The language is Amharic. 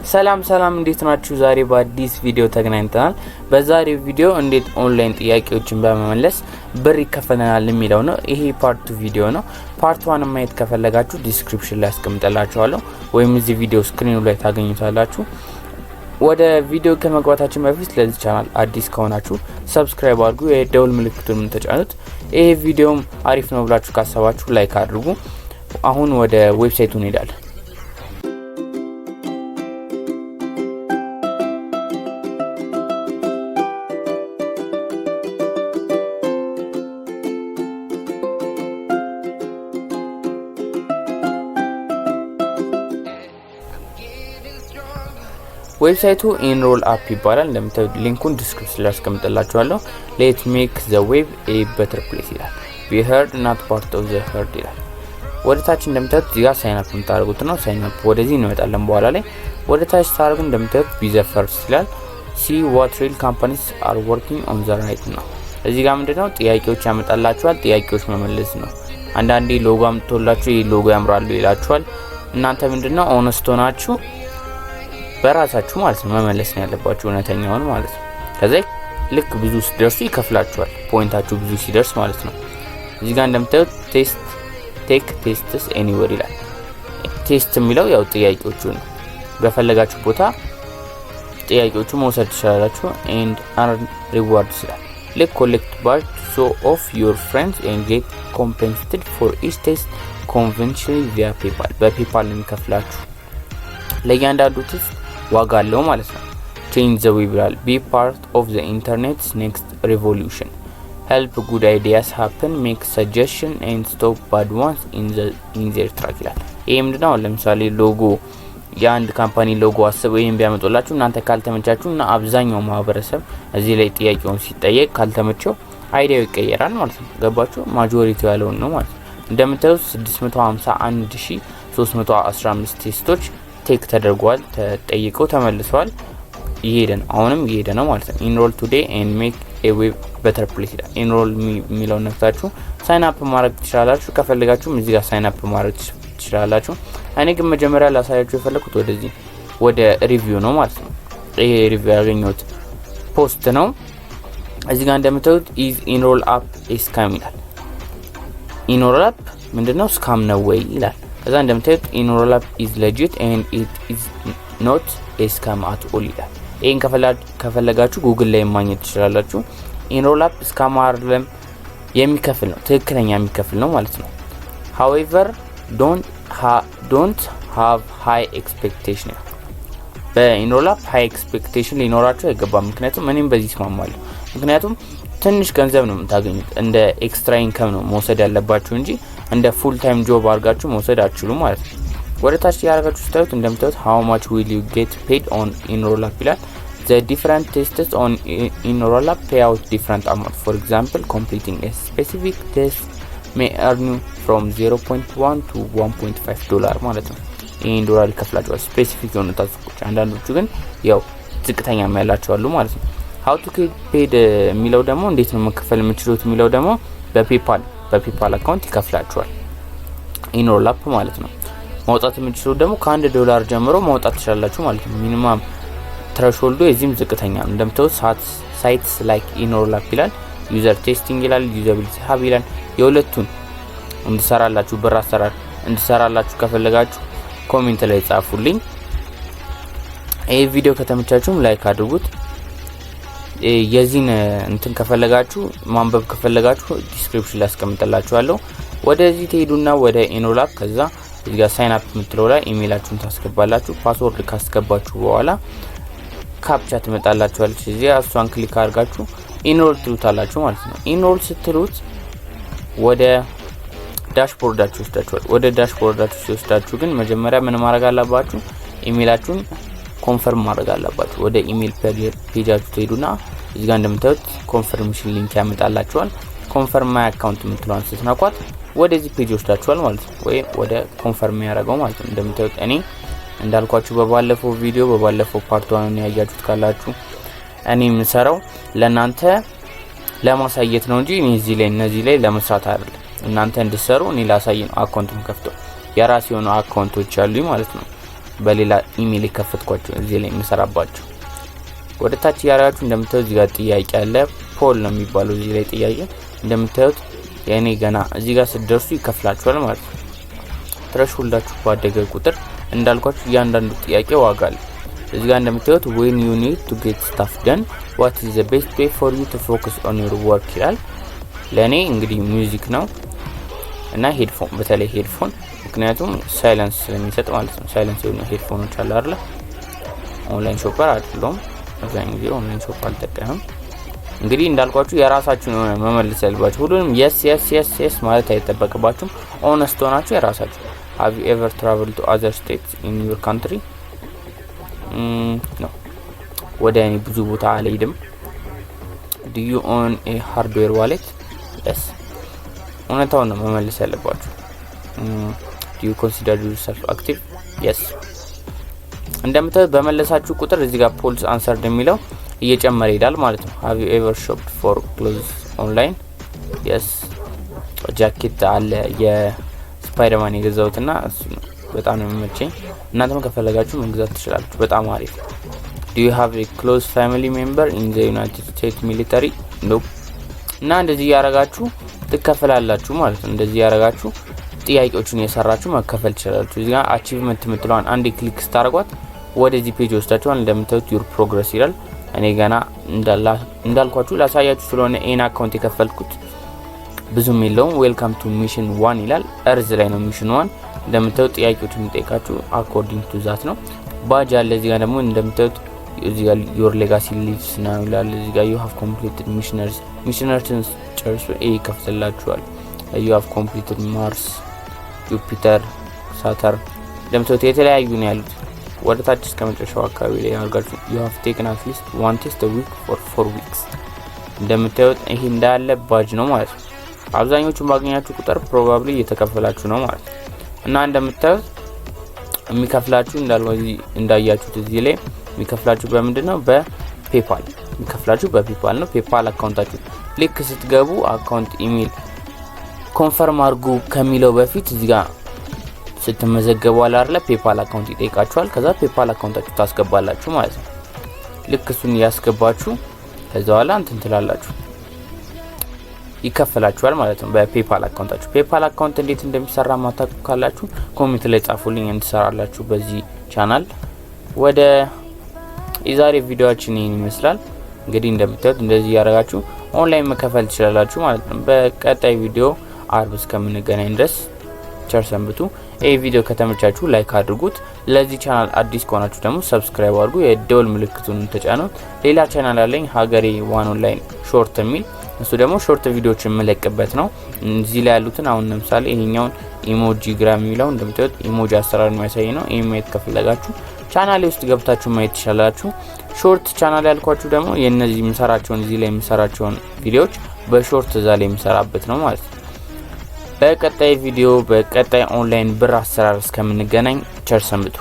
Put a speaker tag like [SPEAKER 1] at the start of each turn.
[SPEAKER 1] ሰላም እንዴት ናችሁ? ዛሬ በአዲስ ቪዲዮ ተገናኝተናል። በዛሬው ቪዲዮ እንዴት ኦንላይን ጥያቄዎችን በመመለስ ብር ይከፈለናል የሚለው ነው። ይሄ ፓርት 2 ቪዲዮ ነው። ፓርት 1 ማየት ከፈለጋችሁ ዲስክሪፕሽን ላይ አስቀምጥላችኋለሁ ወይም እዚህ ቪዲዮ ስክሪኑ ላይ ታገኙታላችሁ። ወደ ቪዲዮ ከመግባታችን በፊት ለዚህ ቻናል አዲስ ከሆናችሁ ሰብስክራይብ አድርጉ፣ የደውል ምልክቱን ተጫኑት። ይሄ ቪዲዮም አሪፍ ነው ብላችሁ ካሰባችሁ ላይክ አድርጉ። አሁን ወደ ዌብሳይቱ እንሄዳለን። ዌብሳይቱ ኢንሮል አፕ ይባላል። እንደምታዩት ሊንኩን ዲስክሪፕሽን ላይ አስቀምጥላችኋለሁ። ሌት ሜክ ዘ ዌብ ኤ ቤተር ፕሌስ ይላል። ቢ ሄርድ ናት ፓርት ኦፍ ዘ ሄርድ ይላል። ወደ ታች እንደምታዩት እዚህ ጋር ሳይን አፕ የምታደርጉት ነው። ሳይን አፕ ወደዚህ እንመጣለን በኋላ ላይ። ወደ ታች ታደርጉ እንደምታዩት ቢ ዘ ፈርስት ይላል። ሲ ዋት ሪል ካምፓኒስ አር ወርኪንግ ኦን ዘ ራይት ነው። እዚህ ጋር ምንድነው ጥያቄዎች ያመጣላችኋል። ጥያቄዎች መመለስ ነው። አንዳንዴ ሎጎ አምጥቶላችሁ ይሄ ሎጎ ያምራሉ ይላችኋል። እናንተ ምንድነው ኦነስት ሆናችሁ በራሳችሁ ማለት ነው መመለስ ነው ያለባችሁ እውነተኛውን ማለት ነው። ከዛ ልክ ብዙ ሲደርሱ ይከፍላችኋል። ፖይንታችሁ ብዙ ሲደርስ ማለት ነው። እዚህ ጋር እንደምታዩት ቴክ ቴስትስ ኤኒዌር ይላል። ቴስት የሚለው ያው ጥያቄዎቹ ነው። በፈለጋችሁ ቦታ ጥያቄዎቹ መውሰድ ትችላላችሁ። ኤንድ አርን ሪዋርድስ ይላል። ልክ ኮሌክት ባር ሶ ኦፍ ዩር ፍሬንድስ ኤንድ ጌት ኮምፔንሴትድ ፎር ኢች ቴስት ኮንቬንሽናሊ ቪያ ፔፓል። በፔፓል ነው የሚከፍላችሁ። ለእያንዳንዱ ቴስት ዋጋ አለው ማለት ነው። ቼንጅ ዘ ዌብ ይላል። ቢ ፓርት ኦፍ ዘ ኢንተርኔትስ ኔክስት ሪቮሉሽን ሄልፕ ጉድ አይዲያስ ሃፕን ሜክ ሰጀሽን ኤንድ ስቶፕ ባድ ዋንስ ኢን ዜር ትራክ ይላል። ይሄ ምንድነው? ለምሳሌ ሎጎ የአንድ ካምፓኒ ሎጎ አስበው ይሄን ቢያመጡላችሁ እናንተ ካልተመቻችሁና አብዛኛው ማህበረሰብ እዚህ ላይ ጥያቄውን ሲጠየቅ ካልተመቸው አይዲያው ይቀየራል ማለት ነው። ገባችሁ? ማጆሪቲው ያለው ነው ማለት ነው። እንደምታዩት 651315 ቴስቶች ቴክ ተደርጓል፣ ተጠይቀው ተመልሰዋል። ይሄደ ነው አሁንም ይሄደ ነው ማለት ነው። ኢንሮል ቱዴይ ኤንድ ሜክ ኤ ዌብ ቤተር ፕሌስ ይላል። ኢንሮል የሚለው ነክታችሁ ሳይን አፕ ማድረግ ትችላላችሁ። ከፈለጋችሁ እዚህ ጋር ሳይን አፕ ማድረግ ትችላላችሁ። እኔ ግን መጀመሪያ ላሳያችሁ የፈለኩት ወደ ሪቪው ነው ማለት ነው። ይሄ ሪቪው ያገኘሁት ፖስት ነው። እዚህ ጋር እንደምታዩት ኢዝ ኢንሮል አፕ ኤ ስካም ይላል። ኢንሮል አፕ ምንድነው? ስካም ነው ወይ ይላል። ከዛ እንደምታዩት ኢንሮል አፕ ኢዝ ሌጂት ኤንድ ኢት ኢዝ ኖት ኤ ስካም አት ኦል ይላል። ይሄን ከፈለጋችሁ ጉግል ላይ ማግኘት ትችላላችሁ። ኢንሮል አፕ ስካም አይደለም፣ የሚከፍል ነው፣ ትክክለኛ የሚከፍል ነው ማለት ነው። however don't have high expectation። በኢንሮል አፕ ሃይ ኤክስፔክቴሽን ሊኖራችሁ አይገባም። ምክንያቱም እኔም በዚህ ስማማለሁ። ምክንያቱም ትንሽ ገንዘብ ነው የምታገኙት። እንደ ኤክስትራ ኢንካም ነው መውሰድ ያለባችሁ እንጂ እንደ ፉል ታይም ጆብ አድርጋችሁ መውሰድ አትችሉም ማለት ነው። ወደ ታች ያደርጋችሁ ስታዩት እንደምታዩት how much will you get paid on enroll app ይላል። the different tests on enroll app pay out different amount. for example completing a specific test may earn you from 0.1 to 1.5 ዶላር ማለት ነው። ይሄን ዶላር ይከፍላችኋል ስፔሲፊክ የሆኑ ታስቆች። አንዳንዶቹ ግን ያው ዝቅተኛ ያላቸው አሉ ማለት ነው። how to get paid የሚለው ደግሞ እንዴት ነው መከፈል የምትችሉት የሚለው ደግሞ በፔፓል አካውንት ይከፍላችኋል ኢንሮል አፕ ማለት ነው። ማውጣት የምትችሉት ደግሞ ከ1 ዶላር ጀምሮ ማውጣት ትችላላችሁ ማለት ነው። ሚኒመም ትሬሾልዱ የዚህም ዝቅተኛ ነው። እንደምታዩት ሳይትስ ላይክ ኢንሮል አፕ ይላል። ዩዘር ቴስቲንግ ይላል። ዩዛቢሊቲ ሀብ ይላል። የሁለቱን እንድሰራላችሁ ብር አሰራር እንድሰራላችሁ ከፈለጋችሁ ኮሜንት ላይ ጻፉልኝ። ይሄ ቪዲዮ ከተመቻችሁም ላይክ አድርጉት። የዚህን እንትን ከፈለጋችሁ ማንበብ ከፈለጋችሁ ዲስክሪፕሽን ላይ አስቀምጥላችኋለሁ። ወደዚህ ትሄዱና ወደ ኢንሮል አፕ ከዛ እዚህ ጋር ሳይን አፕ የምትለው ላይ ኢሜይላችሁን ታስገባላችሁ። ፓስወርድ ካስገባችሁ በኋላ ካፕቻ ትመጣላችኋለች። እዚህ እሷን ክሊክ አድርጋችሁ ኢንሮል ትሉታላችሁ ማለት ነው። ኢንሮል ስትሉት ወደ ዳሽቦርዳችሁ ይወስዳችኋል። ወደ ዳሽቦርዳችሁ ሲወስዳችሁ ግን መጀመሪያ ምን ማድረግ አለባችሁ? ኢሜይላችሁን ኮንፈርም ማድረግ አለባችሁ። ወደ ኢሜይል ፔጃችሁ ትሄዱና እዚህ ጋር እንደምታዩት ኮንፈርሜሽን ሊንክ ያመጣላችኋል። ኮንፈርም ማይ አካውንት የምትለዋን ስትነኳት ወደዚህ ፔጅ ወስዳችኋል ማለት ነው። ወይ ወደ ኮንፈርም ያደርገው ማለት ነው። እንደምታዩት እኔ እንዳልኳችሁ በባለፈው ፓርት 1 ያያችሁት ካላችሁ እኔ የምሰራው ለናንተ ለማሳየት ነው እንጂ እነዚህ ላይ ለመስራት አይደለም። እናንተ እንድትሰሩ እኔ ላሳይ ነው። አካውንቱን ከፍተው የራሴ የሆነ አካውንቶች አሉኝ ማለት ነው። በሌላ ኢሜል ይከፈትኳቸው እዚህ ላይ የምሰራባቸው ወደ ታች ያራችሁ እንደምታዩት እዚህ ጋር ጥያቄ አለ ፖል ነው የሚባለው እዚህ ላይ ጥያቄ እንደምታዩት የኔ ገና እዚህ ጋር ሲደርሱ ይከፍላችኋል ማለት ነው ትረሽሁላችሁ ባደገ ቁጥር እንዳልኳችሁ ያንዳንዱ ጥያቄ ዋጋ አለ እዚህ ጋር እንደምታዩት when you need to get stuff done what is the best way for you to focus on your work ይላል ለኔ እንግዲህ ሙዚክ ነው እና ሄድፎን በተለይ ሄድፎን ምክንያቱም ሳይለንስ ስለሚሰጥ ማለት ነው ሳይለንስ የሆነ ሄድፎኖች አለ አይደል ኦንላይን ሾፐር አይደለም አብዛኛው ጊዜ ኦንላይን ሾፕ አልጠቀምም እንግዲህ እንዳልኳችሁ የራሳችሁን ሆነ መመለስ ያለባችሁ ሁሉንም yes ማለት አይተበቅባችሁም ኦነስት ሆናችሁ የራሳችሁ have you ever traveled to other states in your country no ወደ እኔ ብዙ ቦታ አልሄድም do you own a hardware wallet yes ኦነታው ነው መመለስ ያለባችሁ do you consider yourself active yes እንደምታዩት በመለሳችሁ ቁጥር እዚህ ጋር ፖልስ አንሰር እንደሚለው እየጨመረ ይላል ማለት ነው have you ever shopped for clothes online yes ጃኬት አለ የስፓይደርማን የገዛውትና እሱ በጣም ነው የሚመቸኝ እናንተም ከፈለጋችሁ መግዛት ትችላላችሁ በጣም አሪፍ do you have a close family member in the United States military no እና እንደዚህ ያረጋችሁ ትከፈላላችሁ ማለት ነው እንደዚህ ያረጋችሁ ጥያቄዎችን የሰራችሁ መከፈል ይችላልችሁ እዚህ ጋር አቺቭመንት ምትሏን አንዴ ክሊክ ስታረጓት ወደዚህ ፔጅ ወስዳችኋል እንደምታዩት your progress ይላል እኔ ገና እንዳልኳችሁ ላሳያችሁ ስለሆነ ኤን አካውንት የከፈልኩት ብዙም የለውም ዌልካም ቱ ሚሽን 1 ይላል እርዝ ላይ ነው ሚሽን 1 እንደምታዩት ጥያቄዎችን የሚጠይቃችሁ አኮርዲንግ ቱ ዛት ነው ባጅ አለ እዚህ ጋር ደግሞ እንደምታዩት እዚህ ጋር your legacy lives now ይላል እዚህ ጋር you have completed missionaries ጨርሱ ኤ ይከፍትላችኋል you have completed Mars Jupiter Saturn እንደምታዩት የተለያዩ ነው ያሉት ወደ ታች እስከ መጨረሻው አካባቢ ላይ ያርጋችሁ you have taken at least one test a week for 4 weeks እንደምታዩት ይሄ እንዳለ ባጅ ነው ማለት ነው አብዛኞቹ ማግኛችሁ ቁጥር ፕሮባብሊ እየተከፈላችሁ ነው ማለት ነው እና እንደምታዩት የሚከፍላችሁ እንዳያችሁት እዚህ ላይ የሚከፍላችሁ በምንድነው በፔፓል የሚከፍላችሁ በፔፓል ነው ፔፓል አካውንታችሁ ልክ ስትገቡ አካውንት ኢሜል ኮንፈርም አድርጉ ከሚለው በፊት እዚህ ጋር ስትመዘገቡ አላርለ ፔፓል አካውንት ይጠይቃችኋል ከዛ ፔፓል አካውንታችሁ ታስገባላችሁ ማለት ነው ልክ እሱን ያስገባችሁ ከዛ በኋላ እንትን ትላላችሁ ይከፈላችኋል ማለት ነው በፔፓል አካውንታችሁ ፔፓል አካውንት እንዴት እንደሚሰራ ማታውቁ ካላችሁ ኮሜንት ላይ ጻፉልኝ እንድሰራላችሁ በዚህ ቻናል ወደ የዛሬ ቪዲዮአችን ይሄን ይመስላል እንግዲህ እንደምታዩት እንደዚህ ያረጋችሁ ኦንላይን መከፈል ትችላላችሁ ማለት ነው በቀጣይ ቪዲዮ አርብ እስከምንገናኝ ድረስ ቸር ሰንብቱ ይሄ ቪዲዮ ከተመቻችሁ ላይክ አድርጉት ለዚህ ቻናል አዲስ ከሆናችሁ ደግሞ ሰብስክራይብ አድርጉ የደወል ምልክቱን ተጫኑት ሌላ ቻናል አለኝ ሀገሬ ዋን ኦንላይን ሾርት የሚል እሱ ደግሞ ሾርት ቪዲዮዎችን መለቅበት ነው እዚህ ላይ ያሉትን አሁን ለምሳሌ ይሄኛውን ኢሞጂ ግራም የሚለው እንደምታዩት ኢሞጂ አሰራር የሚያሳይ ነው ኢሜል ከፈለጋችሁ ቻናሌ ውስጥ ገብታችሁ ማየት ትችላላችሁ ሾርት ቻናል ያልኳችሁ ደግሞ የነዚህ ምሰራቸውን እዚህ ላይ ምሰራቸውን ቪዲዮዎች በሾርት እዛ ላይ ምሰራበት ነው ማለት ነው በቀጣይ ቪዲዮ በቀጣይ ኦንላይን ብር አሰራር እስከምንገናኝ ቸር ሰንብቱ